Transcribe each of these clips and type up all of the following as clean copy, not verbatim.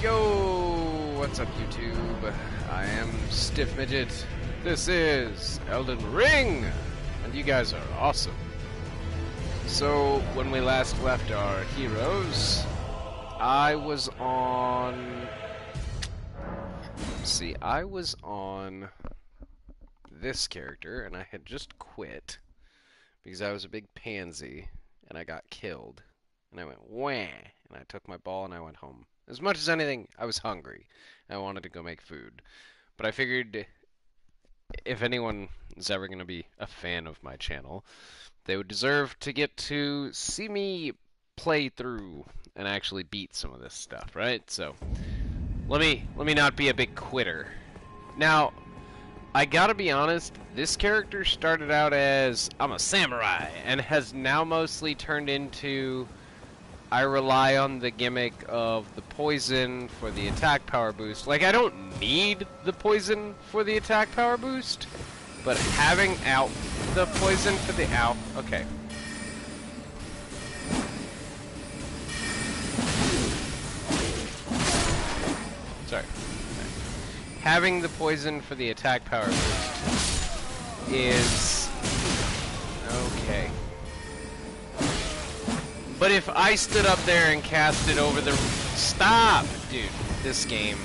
Yo! What's up, YouTube? I am StiffMidget. This is Elden Ring! And you guys are awesome. So, when we last left our heroes, I was on... Let's see, I was on this character, and I had just quit because I was a big pansy, and I got killed. And I went, wah! And I took my ball and I went home. As much as anything, I was hungry. I wanted to go make food. But I figured if anyone is ever going to be a fan of my channel, they would deserve to get to see me play through and actually beat some of this stuff, right? So, let me not be a big quitter. Now, I gotta be honest, this character started out as, I'm a samurai, and has now mostly turned into, I rely on the gimmick of the poison for the attack power boost. Like, I don't need the poison for the attack power boost, but having out the poison for the okay. Sorry. Having the poison for the attack power boost is okay. But if I stood up there and cast it over the... Stop! Dude, this game.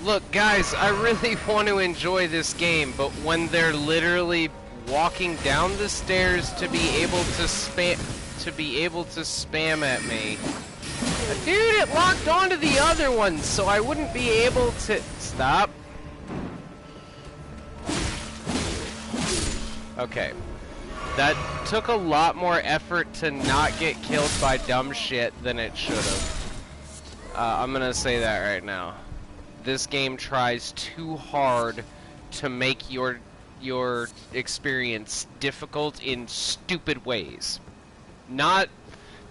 Look, guys, I really want to enjoy this game, but when they're literally walking down the stairs to be able to spam at me... Dude, it locked onto the other one, so I wouldn't be able to... Stop. Okay. That took a lot more effort to not get killed by dumb shit than it should have. I'm gonna say that right now. This game tries too hard to make your experience difficult in stupid ways. Not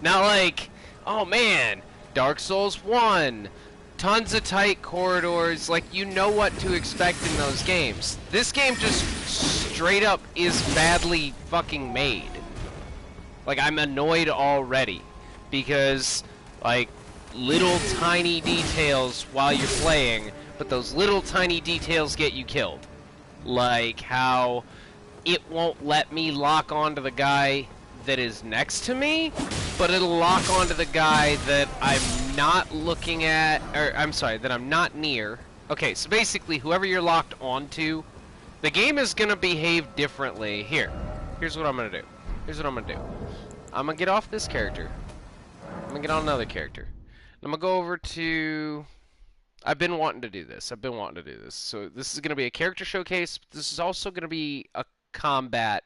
like, oh man, Dark Souls 1, tons of tight corridors, like you know what to expect in those games. This game just straight up is badly fucking made. Like, I'm annoyed already because, like, little tiny details while you're playing, but those little tiny details get you killed. Like how it won't let me lock onto the guy that is next to me, but it'll lock onto the guy that I'm not looking at, or I'm sorry, that I'm not near. Okay, so basically, whoever you're locked onto, the game is gonna behave differently. Here's what I'm gonna do. Here's what I'm gonna do. I'm gonna get off this character. I'm gonna get on another character. I'm gonna go over to... I've been wanting to do this. So this is gonna be a character showcase. But this is also gonna be a combat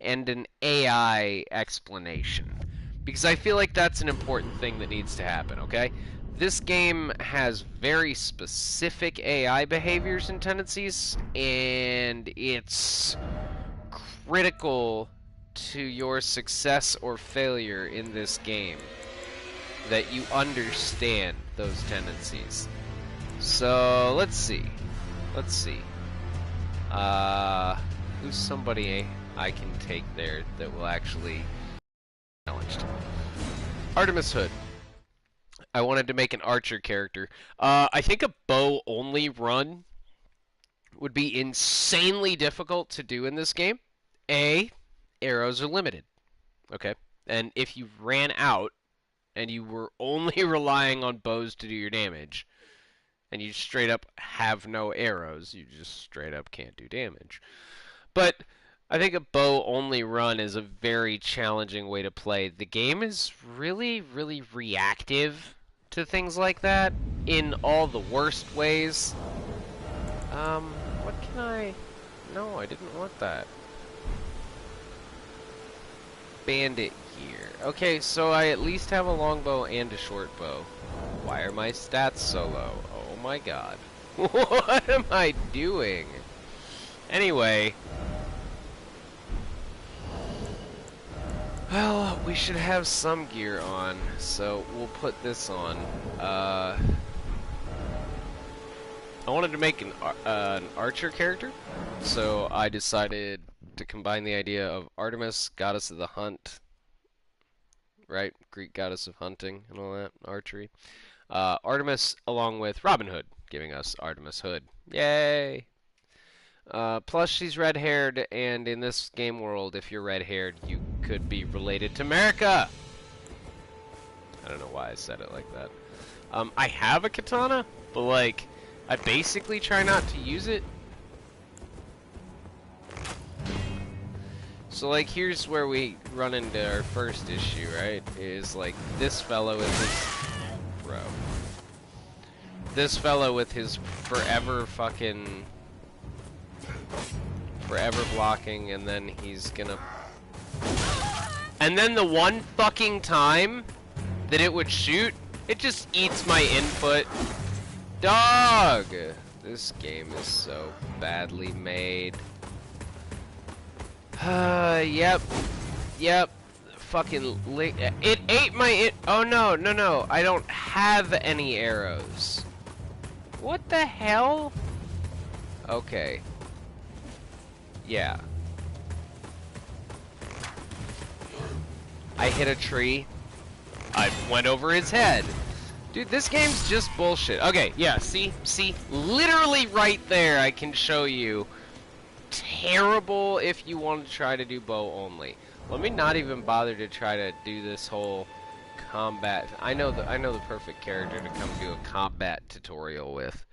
and an AI explanation, because I feel like that's an important thing that needs to happen, okay? This game has very specific AI behaviors and tendencies, and it's critical to your success or failure in this game that you understand those tendencies. So, let's see. Who's somebody I can take there that will actually challenged? Artemis Hood. I wanted to make an archer character. I think a bow-only run would be insanely difficult to do in this game. Arrows are limited. Okay? And if you ran out, and you were only relying on bows to do your damage, and you straight up have no arrows, you just straight up can't do damage. But I think a bow-only run is a very challenging way to play. The game is really, really reactive to things like that in all the worst ways. What can I... No, I didn't want that. Bandit gear. Okay, so I at least have a longbow and a short bow. Why are my stats so low? Oh my god. What am I doing? Anyway... Well, we should have some gear on, so we'll put this on. I wanted to make an archer character, so I decided to combine the idea of Artemis, Goddess of the Hunt, right? Greek goddess of hunting and all that, archery. Artemis along with Robin Hood, giving us Artemis Hood. Yay! Plus, she's red-haired, and in this game world, if you're red-haired, you could be related to America! I don't know why I said it like that. I have a katana, but, like, I basically try not to use it. So, like, here's where we run into our first issue, right? Is, like, this fellow with his... Bro. This fellow with his forever fucking... Forever blocking, and then he's gonna... And then the one fucking time that it would shoot, it just eats my input. Dog! This game is so badly made. Yep. Fucking it ate my oh no, I don't have any arrows. What the hell? Okay. Yeah. I hit a tree. I went over his head. Dude, this game's just bullshit. Okay, yeah, see, literally right there I can show you. Terrible if you want to try to do bow only. Let me not even bother to try to do this whole combat. I know the perfect character to come do a combat tutorial with.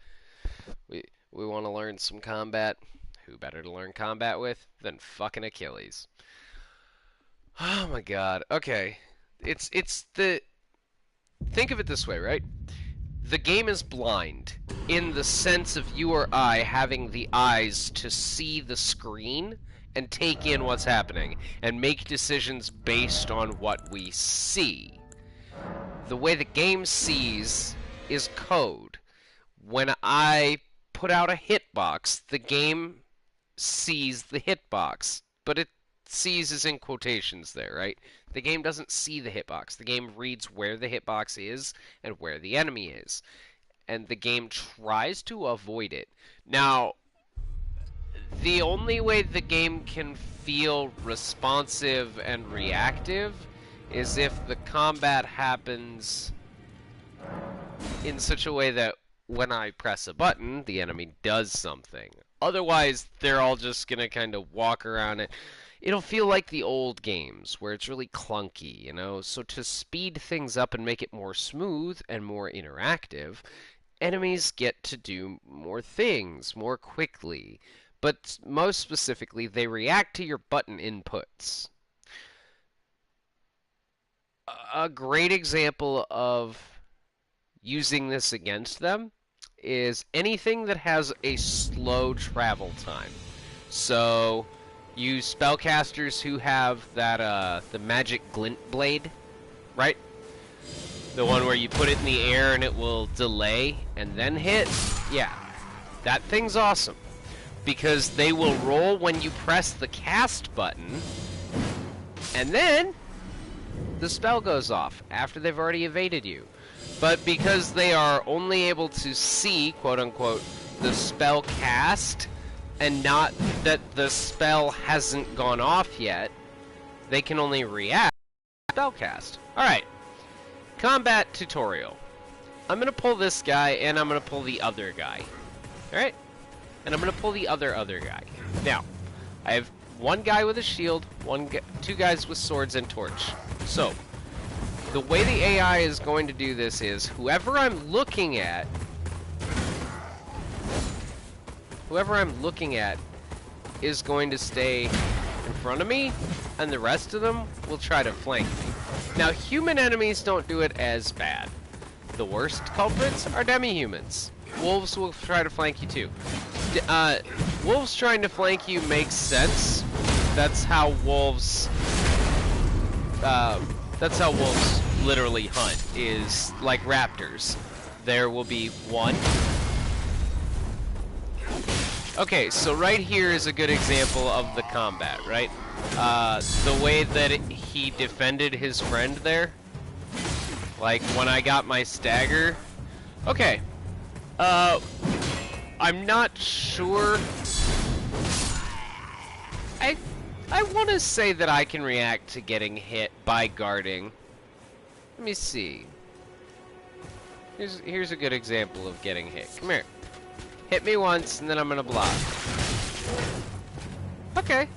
We want to learn some combat. Who better to learn combat with than fucking Achilles? Oh my god. Okay. It's the... Think of it this way, right? The game is blind in the sense of you or I having the eyes to see the screen and take in what's happening and make decisions based on what we see. The way the game sees is code. When I put out a hitbox, the game sees the hitbox, but it sees is in quotations there, right? The game doesn't see the hitbox. The game reads where the hitbox is and where the enemy is. And the game tries to avoid it. Now, the only way the game can feel responsive and reactive is if the combat happens in such a way that when I press a button, the enemy does something. Otherwise, they're all just gonna kind of walk around it. It'll feel like the old games, where it's really clunky, you know? So to speed things up and make it more smooth and more interactive, enemies get to do more things more quickly. But most specifically, they react to your button inputs. A great example of using this against them is anything that has a slow travel time. So, you spellcasters who have that, the magic glint blade, right? The one where you put it in the air and it will delay and then hit. Yeah, that thing's awesome. Because they will roll when you press the cast button, and then the spell goes off after they've already evaded you. But because they are only able to see, quote-unquote, the spell cast, and not that the spell hasn't gone off yet, they can only react to spell cast. Alright, combat tutorial. I'm going to pull this guy, and I'm going to pull the other guy. Alright? And I'm going to pull the other guy. Now, I have one guy with a shield, two guys with swords and torch. So, the way the AI is going to do this is, whoever I'm looking at is going to stay in front of me, and the rest of them will try to flank me. Now, human enemies don't do it as bad. The worst culprits are demi-humans. Wolves will try to flank you too. Wolves trying to flank you makes sense. That's how wolves literally hunt, is like raptors. There will be one. Okay, so right here is a good example of the combat, right? The way that he defended his friend there. Like, when I got my stagger. Okay. I'm not sure. I want to say that I can react to getting hit by guarding. Let me see. Here's a good example of getting hit. Come here. Hit me once, and then I'm gonna block. Okay.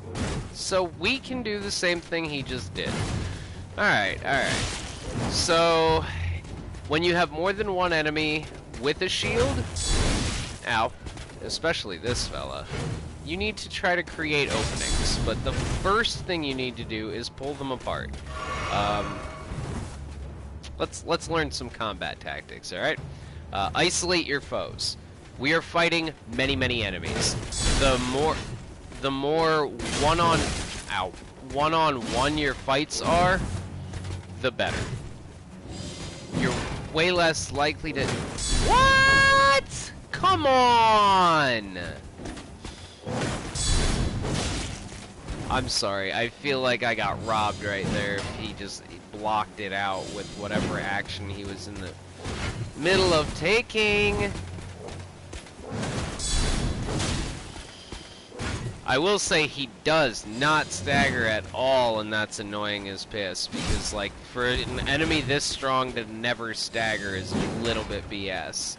So we can do the same thing he just did. Alright, alright. So, when you have more than one enemy with a shield, ow, especially this fella, you need to try to create openings. But the first thing you need to do is pull them apart. Let's learn some combat tactics, alright? Isolate your foes. We are fighting many enemies. The more one-on-one your fights are, the better. You're way less likely to... What? Come on! I'm sorry, I feel like I got robbed right there. He just blocked it out with whatever action he was in the middle of taking. I will say he does not stagger at all, and that's annoying as piss, because, like, for an enemy this strong to never stagger is a little bit BS.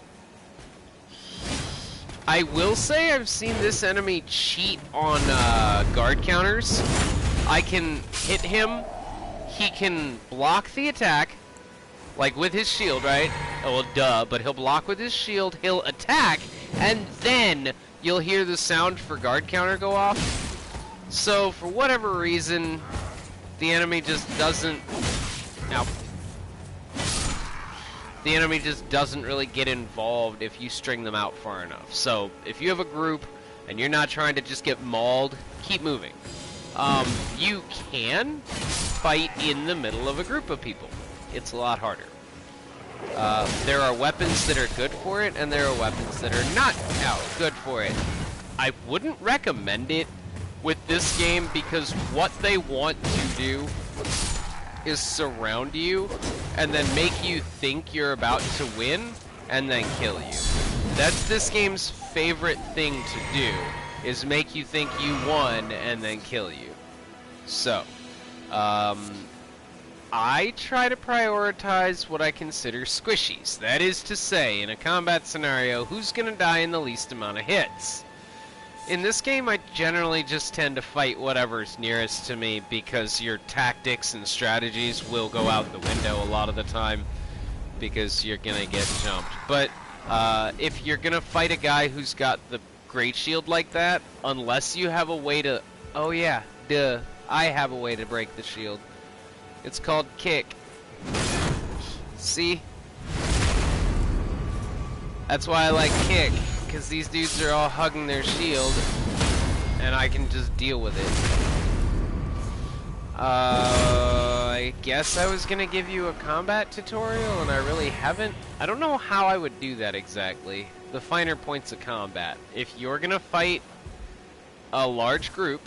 I will say I've seen this enemy cheat on guard counters. I can hit him, he can block the attack, like with his shield, right? Oh, well, duh, but he'll block with his shield, he'll attack, and then you'll hear the sound for guard counter go off. So, for whatever reason, the enemy just doesn't... Now, the enemy just doesn't really get involved if you string them out far enough. So, if you have a group and you're not trying to just get mauled, keep moving. You can fight in the middle of a group of people. It's a lot harder. There are weapons that are good for it, and there are weapons that are not good for it. I wouldn't recommend it with this game, because what they want to do is surround you and then make you think you're about to win and then kill you. That's this game's favorite thing to do, is make you think you won and then kill you. So, I try to prioritize what I consider squishies. That is to say, in a combat scenario, who's gonna die in the least amount of hits? In this game, I generally just tend to fight whatever's nearest to me, because your tactics and strategies will go out the window a lot of the time, because you're gonna get jumped. But if you're gonna fight a guy who's got the great shield like that, unless you have a way to... Oh yeah, duh. I have a way to break the shield. It's called kick. See? That's why I like kick, because these dudes are all hugging their shield, and I can just deal with it. I guess I was gonna give you a combat tutorial, and I really haven't. I don't know how I would do that exactly. The finer points of combat. If you're gonna fight a large group,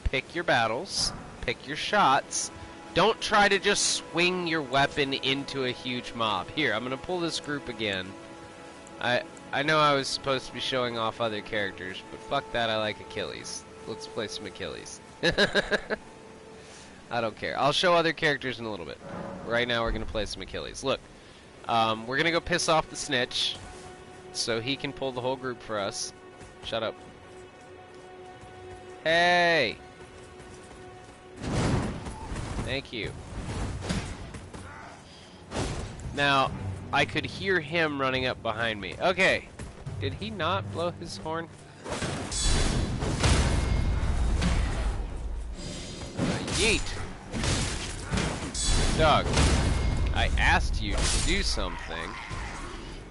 pick your battles, pick your shots. Don't try to just swing your weapon into a huge mob. Here, I'm gonna pull this group again. I know I was supposed to be showing off other characters, but fuck that, I like Achilles. Let's play some Achilles. I don't care. I'll show other characters in a little bit. Right now we're gonna play some Achilles. Look, we're gonna go piss off the snitch, so he can pull the whole group for us. Shut up. Hey! Thank you. Now, I could hear him running up behind me. Okay. Did he not blow his horn? Yeet. Doug, I asked you to do something.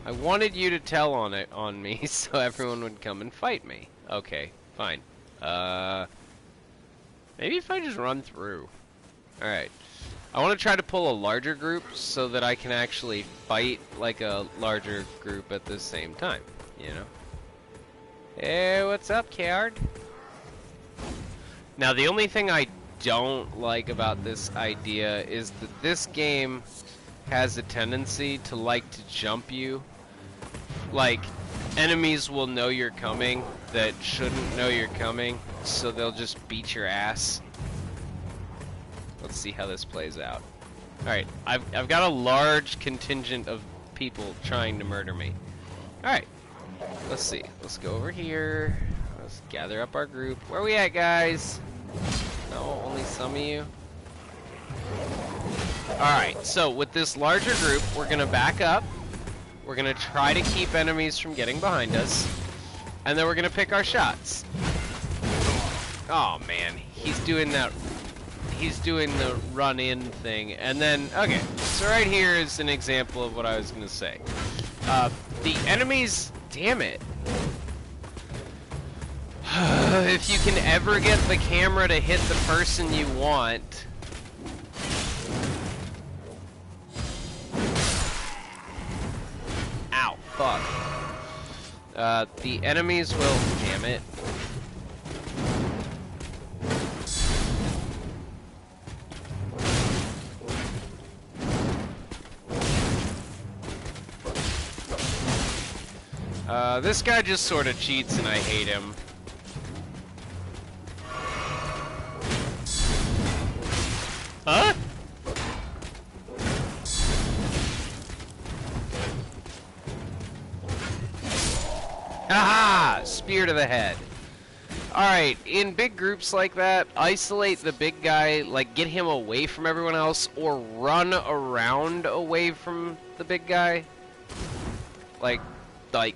I wanted you to tell on me so everyone would come and fight me. Okay, fine. Maybe if I just run through. Alright. I want to try to pull a larger group so that I can actually fight like a larger group at the same time, you know? Hey, what's up, Card? Now, the only thing I don't like about this idea is that this game has a tendency to like to jump you. Like, enemies will know you're coming that shouldn't know you're coming, so they'll just beat your ass. Let's see how this plays out. Alright, I've got a large contingent of people trying to murder me. Alright, let's see. Let's go over here. Let's gather up our group. Where are we at, guys? No, only some of you. Alright, so with this larger group, we're gonna back up. We're gonna try to keep enemies from getting behind us. And then we're gonna pick our shots. Oh man, he's doing that. He's doing the run-in thing. And then, okay, so right here is an example of what I was gonna say. The enemies, damn it. If you can ever get the camera to hit the person you want. Ow, fuck. The enemies will, damn it. This guy just sort of cheats and I hate him. Huh? Aha! Spear to the head. Alright, in big groups like that, isolate the big guy, like get him away from everyone else, or run around away from the big guy. Like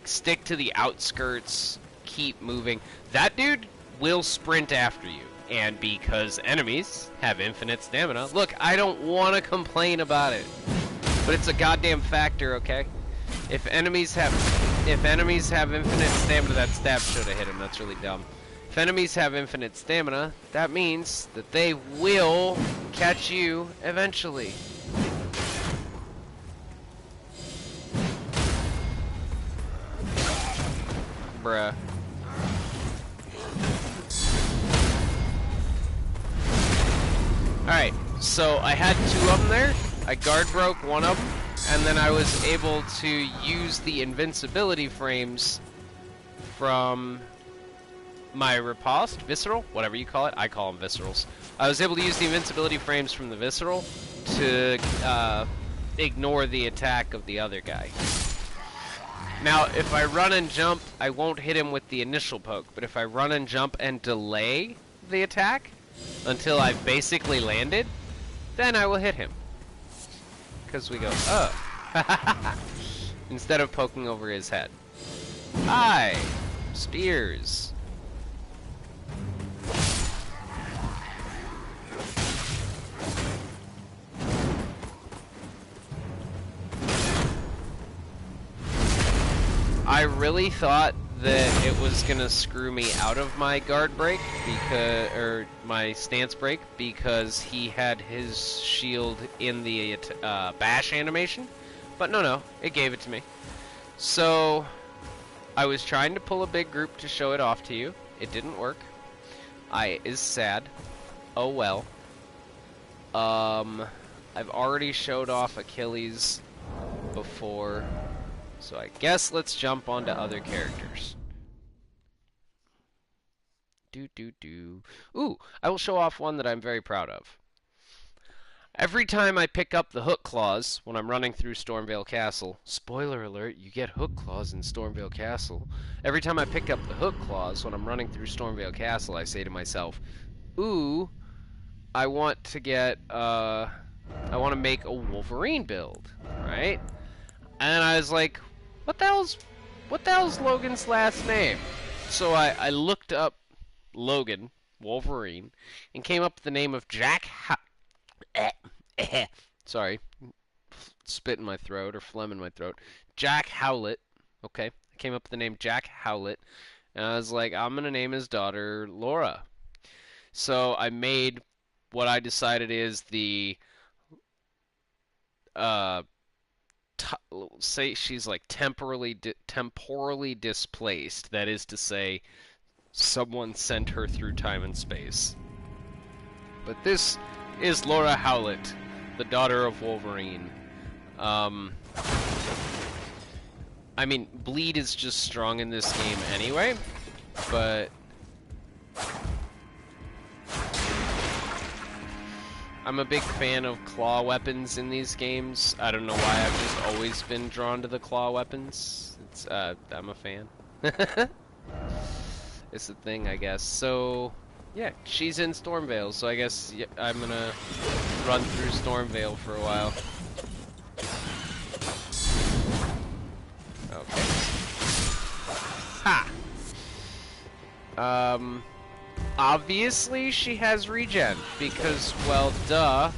stick to the outskirts, keep moving. That dude will sprint after you. And because enemies have infinite stamina, look, I don't want to complain about it, but it's a goddamn factor, okay? If enemies have infinite stamina, that stab should have hit him. That's really dumb. If enemies have infinite stamina, that means that they will catch you eventually. Bruh. Alright, so I had two of them there. I guard broke one of them, and then I was able to use the invincibility frames from my riposte, visceral, whatever you call it. I call them viscerals. I was able to use the invincibility frames from the visceral to ignore the attack of the other guy. Now, if I run and jump, I won't hit him with the initial poke, but if I run and jump and delay the attack until I've basically landed, then I will hit him. Because we go, oh. Instead of poking over his head. Hi! Spears. I really thought that it was gonna screw me out of my guard break or my stance break, because he had his shield in the bash animation, but no, it gave it to me. So I was trying to pull a big group to show it off to you. It didn't work. I is sad. Oh well. I've already showed off Achilles before. So I guess let's jump onto other characters. Ooh, I will show off one that I'm very proud of. Every time I pick up the hook claws when I'm running through Stormvale Castle, spoiler alert, you get hook claws in Stormvale Castle. Every time I pick up the hook claws when I'm running through Stormvale Castle, I say to myself, ooh, I want to get, I want to make a Wolverine build, right? And I was like, what the hell's Logan's last name? So I looked up Logan, Wolverine, and came up with the name of Jack sorry, spit in my throat or phlegm in my throat. Jack Howlett. Okay, I came up with the name Jack Howlett, and I was like, I'm gonna name his daughter Laura. So I made what I decided is the say she's like temporally displaced. That is to say, someone sent her through time and space. But this is Laura Howlett, the daughter of Wolverine. I mean, bleed is just strong in this game anyway, but I'm a big fan of claw weapons in these games. I don't know why, I've just always been drawn to the claw weapons. It's, I'm a fan. It's a thing, I guess. So, yeah, she's in Stormvale, so I guess I'm gonna run through Stormvale for a while. Okay. Ha! Obviously she has regen, because, well, duh.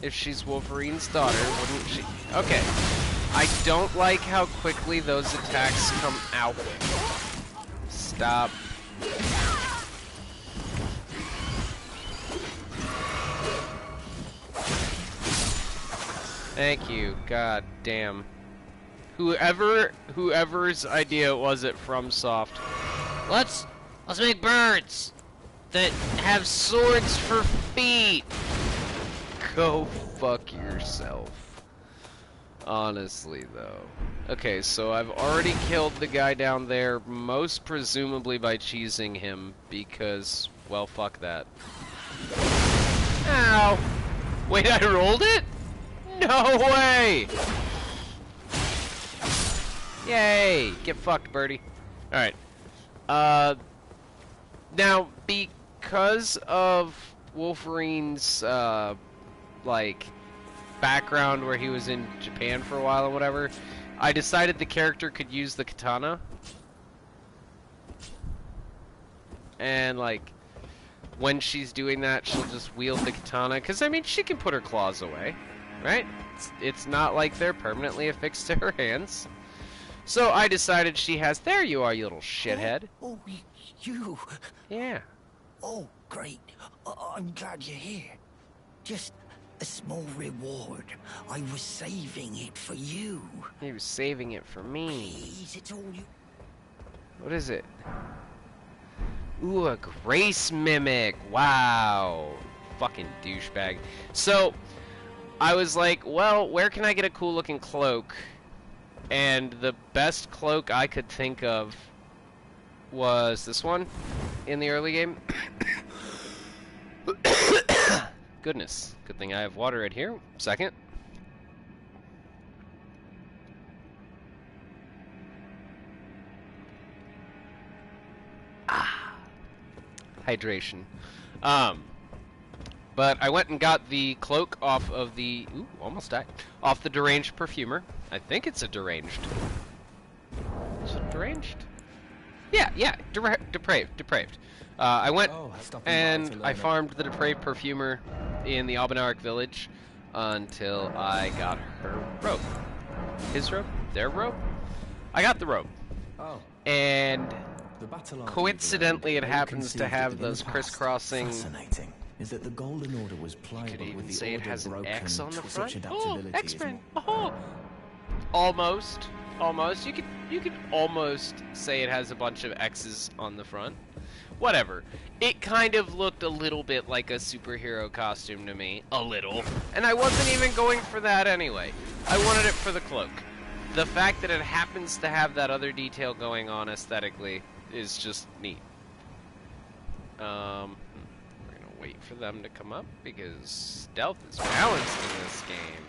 If she's Wolverine's daughter, wouldn't she? Okay. I don't like how quickly those attacks come out. Stop. Thank you. God damn. Whoever's idea was it FromSoft. Let's make birds that have swords for feet. Go fuck yourself. Honestly, though. Okay, so I've already killed the guy down there, most presumably by cheesing him, because, well, fuck that. Ow! Wait, I rolled it? No way! Yay! Get fucked, birdie. Alright. Now, because of Wolverine's, like, background where he was in Japan for a while or whatever, I decided the character could use the katana. And, like, when she's doing that, she'll just wield the katana, because, I mean, she can put her claws away, right? It's not like they're permanently affixed to her hands. So I decided she has... There you are, you little shithead. Oh, you... Yeah. Oh, great. I'm glad you're here. Just a small reward. I was saving it for you. He was saving it for me. Please, it's all you... What is it? Ooh, a grace mimic. Wow. Fucking douchebag. So, I was like, well, where can I get a cool looking cloak? And the best cloak I could think of was this one in the early game. Goodness. Good thing I have water right here. Second. Hydration. But I went and got the cloak off of the... Ooh, almost died. Off the Deranged Perfumer. I think it's a Deranged. Is it Deranged? Yeah. Depraved. I went and I farmed the Depraved Perfumer in the Albanaric village until I got her robe. His robe? Their robe? I got the robe. Oh. And coincidentally it happens to have those crisscrossing... Fascinating is that the Golden Order was pliable You could even with the say it order has an broken X on the to front. such Oh, adaptability as X-Men. Oh. Almost. You could almost say it has a bunch of X's on the front. Whatever. It kind of looked a little bit like a superhero costume to me. A little. And I wasn't even going for that anyway. I wanted it for the cloak. The fact that it happens to have that other detail going on aesthetically is just neat. We're gonna wait for them to come up because stealth is balanced in this game.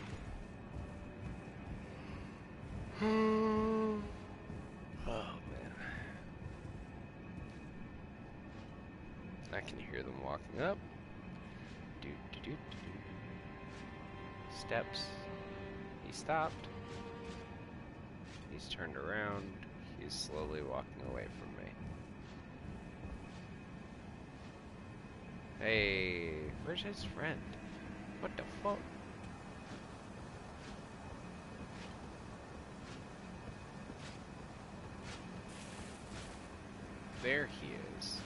Oh man. I can hear them walking up. Steps. He stopped. He's turned around. He's slowly walking away from me. Hey, where's his friend? What the fuck? There he is.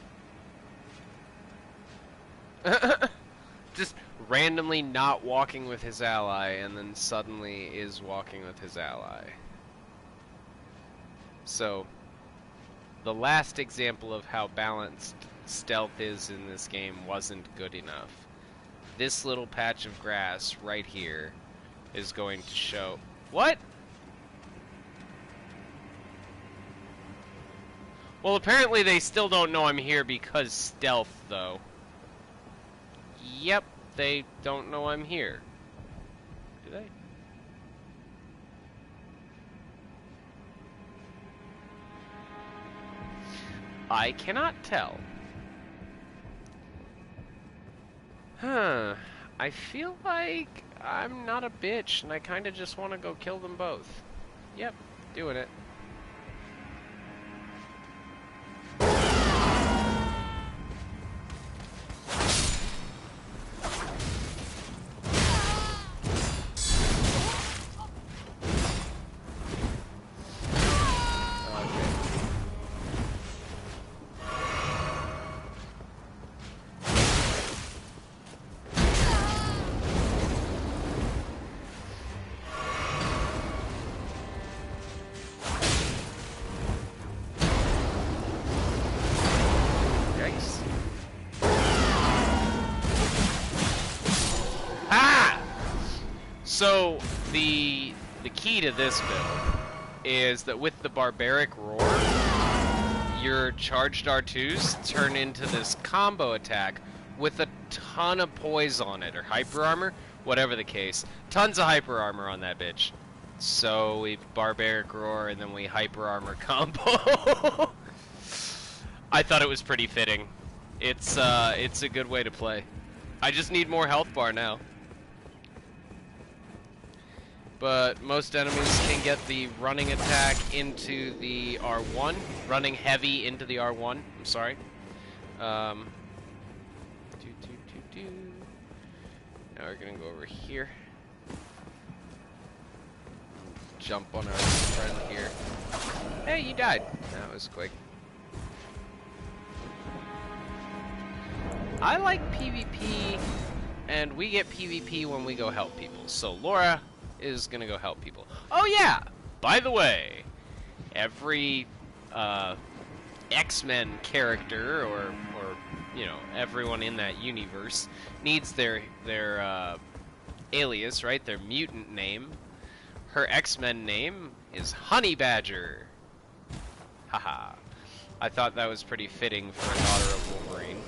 Just randomly not walking with his ally, and then suddenly is walking with his ally. So, the last example of how balanced stealth is in this game wasn't good enough. This little patch of grass right here is going to show... What? Well, apparently they still don't know I'm here because stealth, though. Yep. they don't know I'm here. Do they? I cannot tell. Huh. I feel like I'm not a bitch, and I kind of just want to go kill them both. Yep, doing it. So, the key to this build is that with the Barbaric Roar, your charged R2s turn into this combo attack with a ton of poise on it, or hyper armor, whatever the case. Tons of hyper armor on that bitch. So we Barbaric Roar and then we hyper armor combo. I thought it was pretty fitting. It's a good way to play. I just need more health bar now. But most enemies can get the running attack into the R1, running heavy into the R1. I'm sorry. Now we're gonna go over here. Jump on our friend here. Hey, you died. That was quick. I like PvP, and we get PvP when we go help people. So Laura is gonna go help people. Oh yeah! By the way, every X-Men character, or you know, everyone in that universe needs their alias, right? Their mutant name. Her X-Men name is Honey Badger. Haha. I thought that was pretty fitting for a daughter of Wolverine.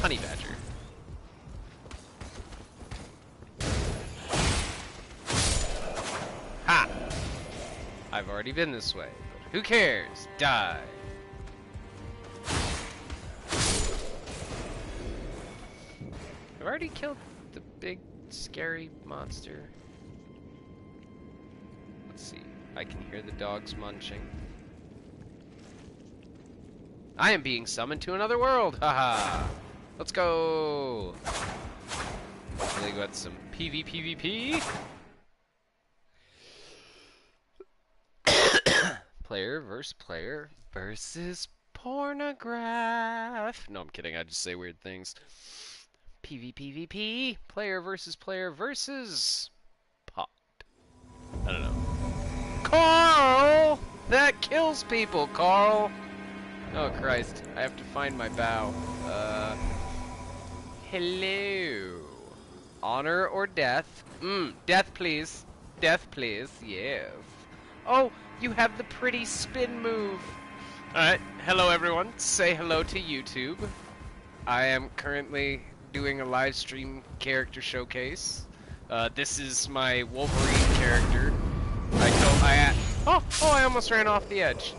Honey Badger. Ha! I've already been this way, but who cares? Die. I've already killed the big, scary monster. Let's see. I can hear the dogs munching. I am being summoned to another world! Haha! Let's go! Hopefully got some PvP. Player versus pornograph. No, I'm kidding. I just say weird things. PvP. Player versus pot. I don't know. Carl! That kills people, Carl! Oh, Christ. I have to find my bow. Hello. Honor or death? Death, please. Death, please. Yes. Oh, you have the pretty spin move. Alright. Hello, everyone. Say hello to YouTube. I am currently doing a live stream character showcase. This is my Wolverine character. I almost ran off the edge.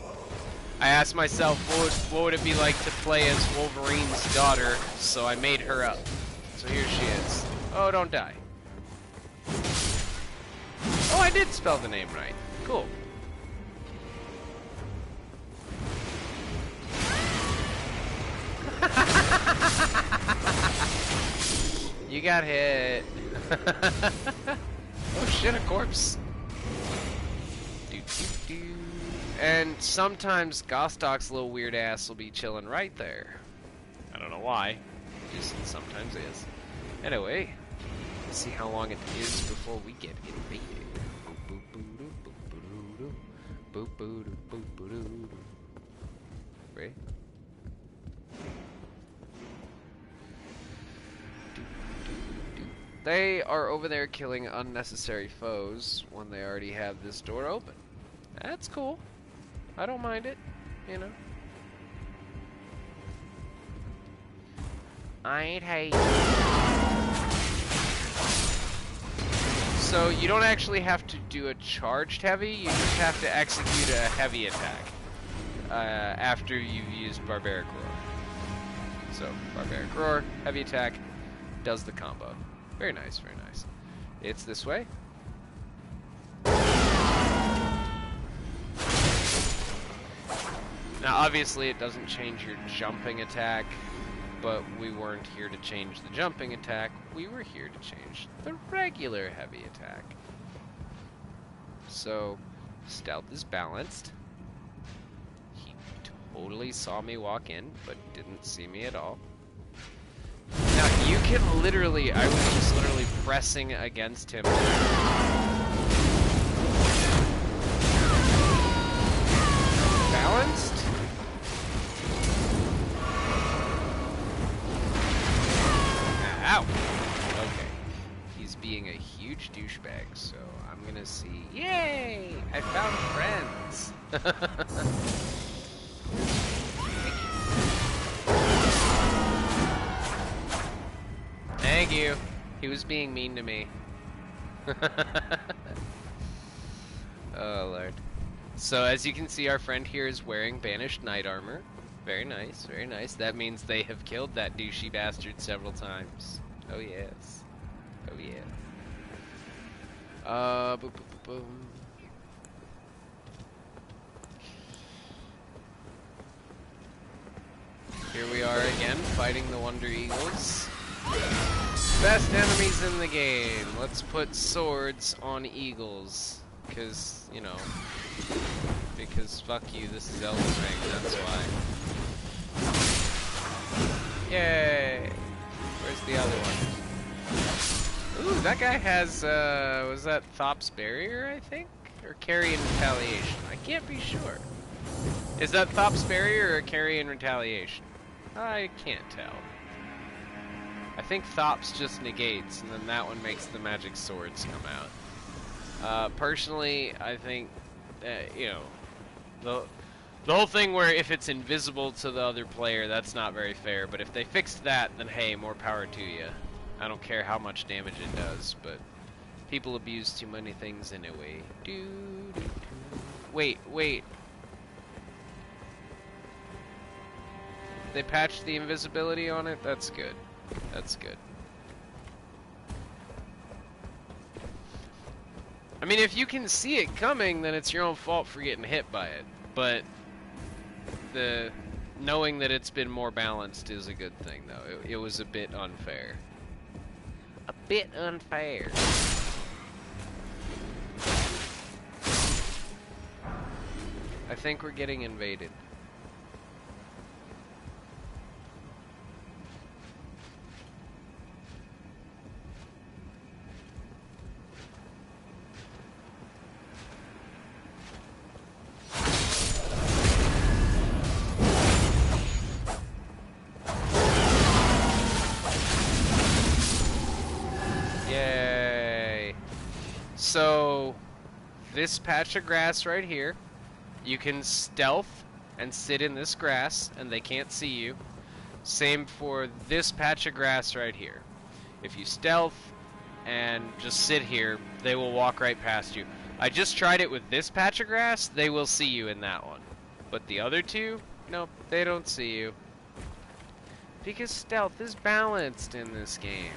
I asked myself, what would it be like to play as Wolverine's daughter, so I made her up. So here she is. Oh, don't die. Oh, I did spell the name right. Cool. You got hit. Oh shit, a corpse. And sometimes Gostok's little weird ass will be chilling right there. I don't know why. Just sometimes is. Anyway, let's see how long it is before we get invaded. Right? They are over there killing unnecessary foes when they already have this door open. That's cool. I don't mind it, you know. I ain't hate. So you don't actually have to do a charged heavy, you just have to execute a heavy attack after you've used Barbaric Roar. So, Barbaric Roar, heavy attack, does the combo. Very nice, very nice. It's this way. Now, obviously, it doesn't change your jumping attack, but we weren't here to change the jumping attack. We were here to change the regular heavy attack. So, stealth is balanced. He totally saw me walk in, but didn't see me at all. Now, you can literally, I was just literally pressing against him. Balanced? Ow! Okay. He's being a huge douchebag, so I'm gonna see. Yay! I found friends! Thank you. He was being mean to me. Oh, Lord. So, as you can see, our friend here is wearing Banished Knight Armor. Very nice, very nice. That means they have killed that douchey bastard several times. Oh, yes. Oh, yeah. Boom, boom, boom, boom. Here we are again, fighting the Wonder Eagles. Best enemies in the game. Let's put swords on eagles. Because, you know, because fuck you, this is Elden Ring, that's why. Yay! Where's the other one? Ooh, that guy has, was that Thop's Barrier, I think? Or Carry in Retaliation? I can't be sure. Is that Thop's Barrier or Carry in Retaliation? I can't tell. I think Thop's just negates, and then that one makes the magic swords come out. Personally, I think that, you know, the whole thing where if it's invisible to the other player, that's not very fair, but if they fixed that, then hey, more power to you. I don't care how much damage it does, but people abuse too many things anyway. Wait. They patched the invisibility on it? That's good. That's good. I mean, if you can see it coming, then it's your own fault for getting hit by it. But the knowing that it's been more balanced is a good thing, though. It was a bit unfair. A bit unfair. I think we're getting invaded. So, this patch of grass right here, you can stealth and sit in this grass, and they can't see you. Same for this patch of grass right here. If you stealth and just sit here, they will walk right past you. I just tried it with this patch of grass, they will see you in that one. But the other two, nope, they don't see you. Because stealth is balanced in this game.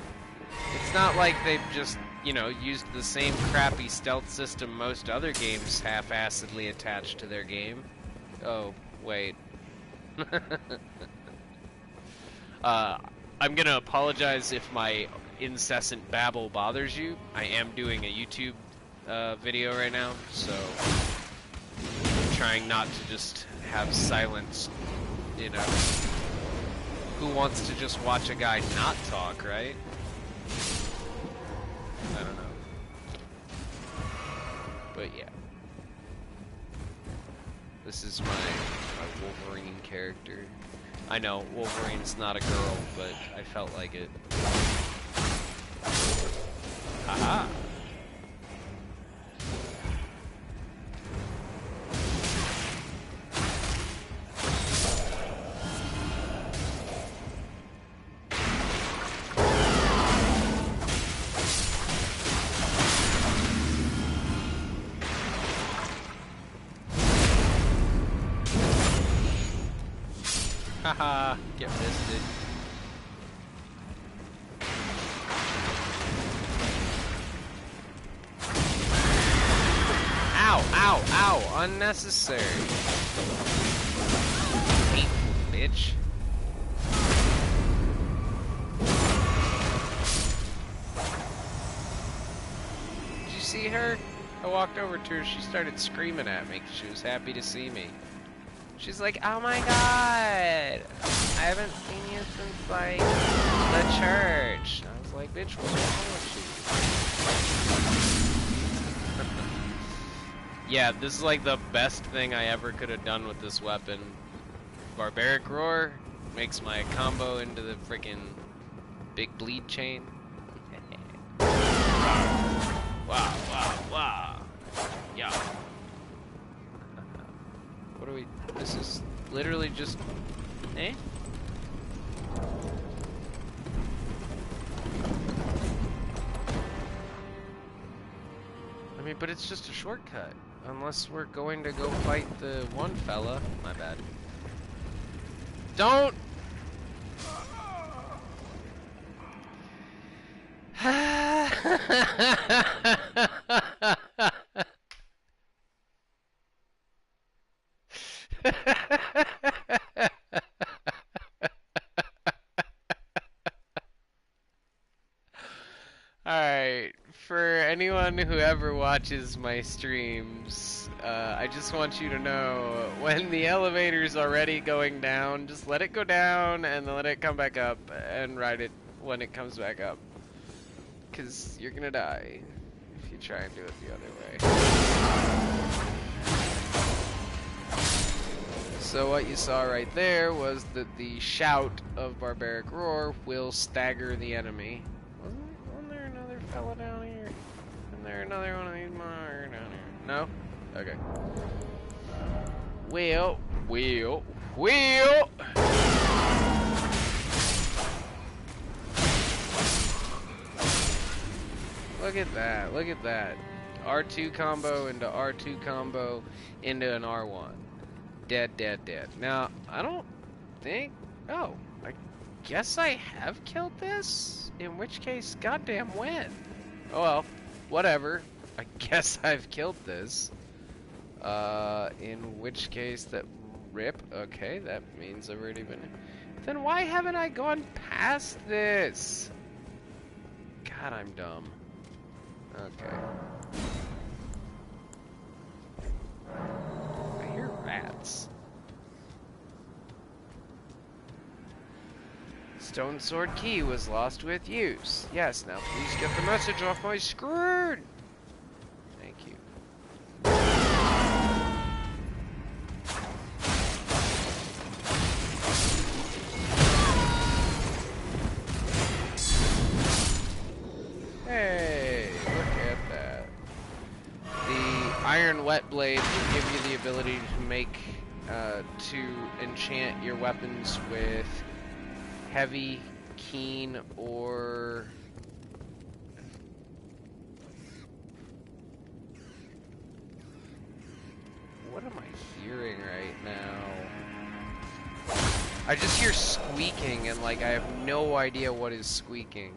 It's not like they've just, you know, used the same crappy stealth system most other games half-assedly attached to their game. Oh, wait. I'm gonna apologize if my incessant babble bothers you. I am doing a YouTube video right now, so I'm trying not to just have silence, you know. Who wants to just watch a guy not talk, right? I don't know. But yeah. This is my Wolverine character. I know, Wolverine's not a girl, but I felt like it. Haha! Haha, get fisted. Ow, ow, ow, unnecessary. Hateful bitch. Did you see her? I walked over to her, she started screaming at me because she was happy to see me. She's like, oh my god, I haven't seen you since, like, the church. I was like, bitch, what's wrong with you? Yeah, this is like the best thing I ever could have done with this weapon. Barbaric Roar makes my combo into the freaking big bleed chain. Wow, wow, wow. Yeah. What do we... This is literally just... Eh? I mean, but it's just a shortcut. Unless we're going to go fight the one fella. My bad. Don't! Alright, for anyone who ever watches my streams, I just want you to know, when the elevator's already going down, just let it go down and let it come back up and ride it when it comes back up. Because you're gonna die if you try and do it the other way. So what you saw right there was that the shout of Barbaric Roar will stagger the enemy. Wasn't there another fella down here? Isn't there another one of these more down here? No? Okay. Well. Look at that, look at that. R2 combo into R2 combo into an R1. Dead, dead, dead. Now, I don't think... Oh, I guess I have killed this? In which case, goddamn when? Oh well, whatever. I guess I've killed this. In which case, that... Rip. Okay, that means I've already been... Then why haven't I gone past this? God, I'm dumb. Okay. I hear rats. Stone sword key was lost with use. Yes, now please get the message off my screen. Thank you. Hey, look at that. The Iron Wet Blade will give you the ability to make, to enchant your weapons with heavy, keen, or... What am I hearing right now? I just hear squeaking and, like, I have no idea what is squeaking.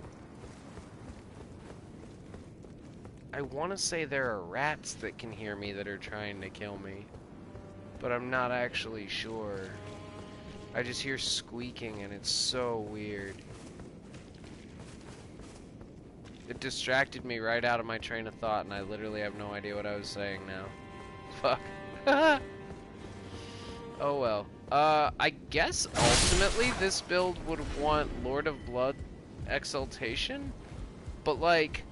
I want to say there are rats that can hear me that are trying to kill me, but I'm not actually sure. I just hear squeaking and it's so weird. It distracted me right out of my train of thought and I literally have no idea what I was saying now. Fuck. Oh well. I guess ultimately this build would want Lord of Blood Exaltation, but like,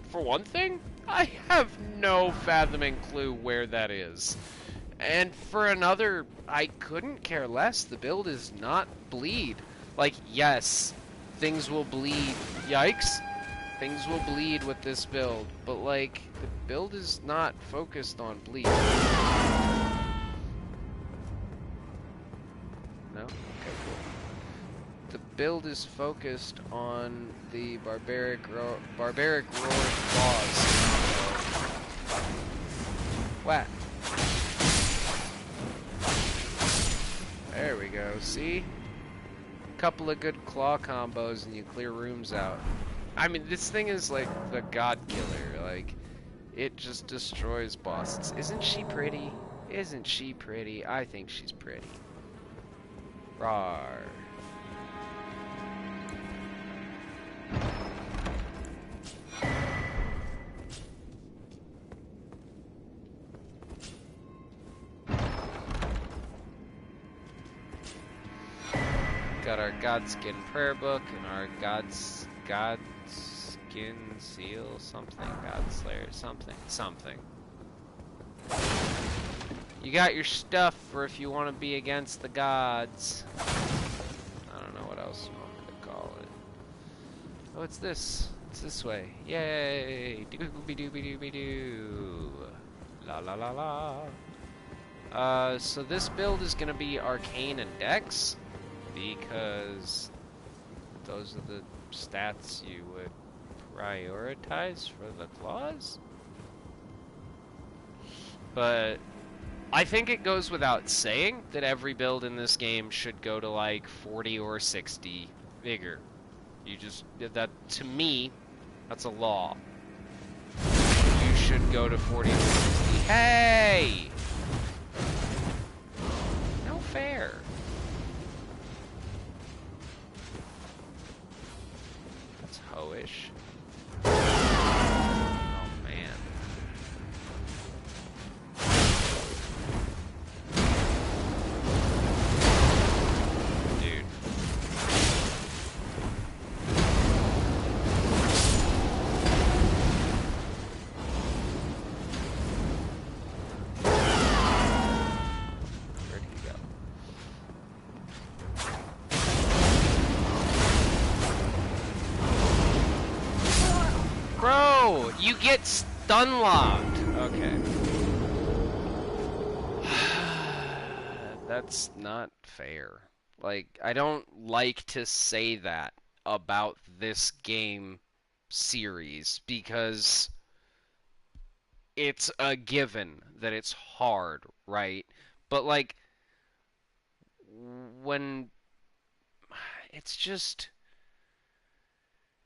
for one thing, I have no fathoming clue where that is. And for another, I couldn't care less. The build is not bleed. Like, yes, things will bleed. Yikes. Things will bleed with this build. But, like, the build is not focused on bleed. No? Okay, cool. The build is focused on the Barbaric Roar claws. Whack. There we go. see? Couple of good claw combos and you clear rooms out. I mean, this thing is like the god killer. Like, it just destroys bosses. Isn't she pretty? Isn't she pretty? I think she's pretty. Rawr. Got our Godskin prayer book and our Godskin seal, something, Godslayer, something. You got your stuff for if you want to be against the gods. I don't know what else you want me to call it. Oh, it's this. It's this way. Yay! Doobie doobie doobie doo. La la la la. So this build is gonna be Arcane and Dex, because those are the stats you would prioritize for the claws. But I think it goes without saying that every build in this game should go to like 40 or 60 vigor. You just, that, to me, that's a law. You should go to 40 or 60. Hey! No fair. That's ho-ish. Oh, man. Dude. Where'd he go? Bro, you get stun locked. Okay. That's not fair. Like, I don't like to say that about this game series because it's a given that it's hard, right? But like, when it's just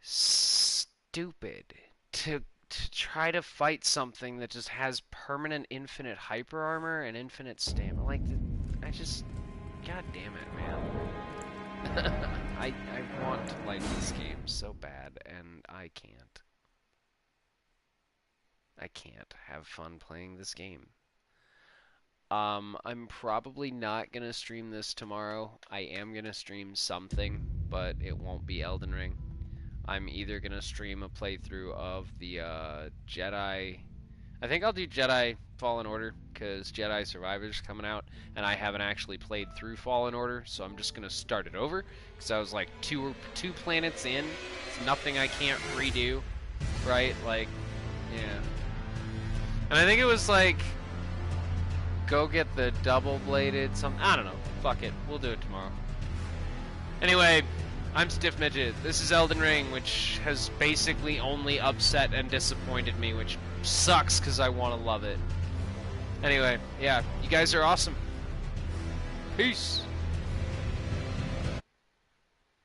stupid to try to fight something that just has permanent infinite hyper armor and infinite stamina. Like, I just, god damn it, man. I want to like this game so bad, and I can't. I can't have fun playing this game. I'm probably not gonna stream this tomorrow. I am gonna stream something, but it won't be Elden Ring. I'm either gonna stream a playthrough of the Jedi. I think I'll do Jedi Fallen Order because Jedi Survivor's coming out, and I haven't actually played through Fallen Order, so I'm just gonna start it over because I was like two planets in. It's nothing I can't redo, right? Like, yeah. And I think it was like, go get the double-bladed something. I don't know. Fuck it. We'll do it tomorrow. Anyway, I'm StiffMidget. This is Elden Ring, which has basically only upset and disappointed me, which sucks because I want to love it. Anyway, yeah, you guys are awesome. Peace.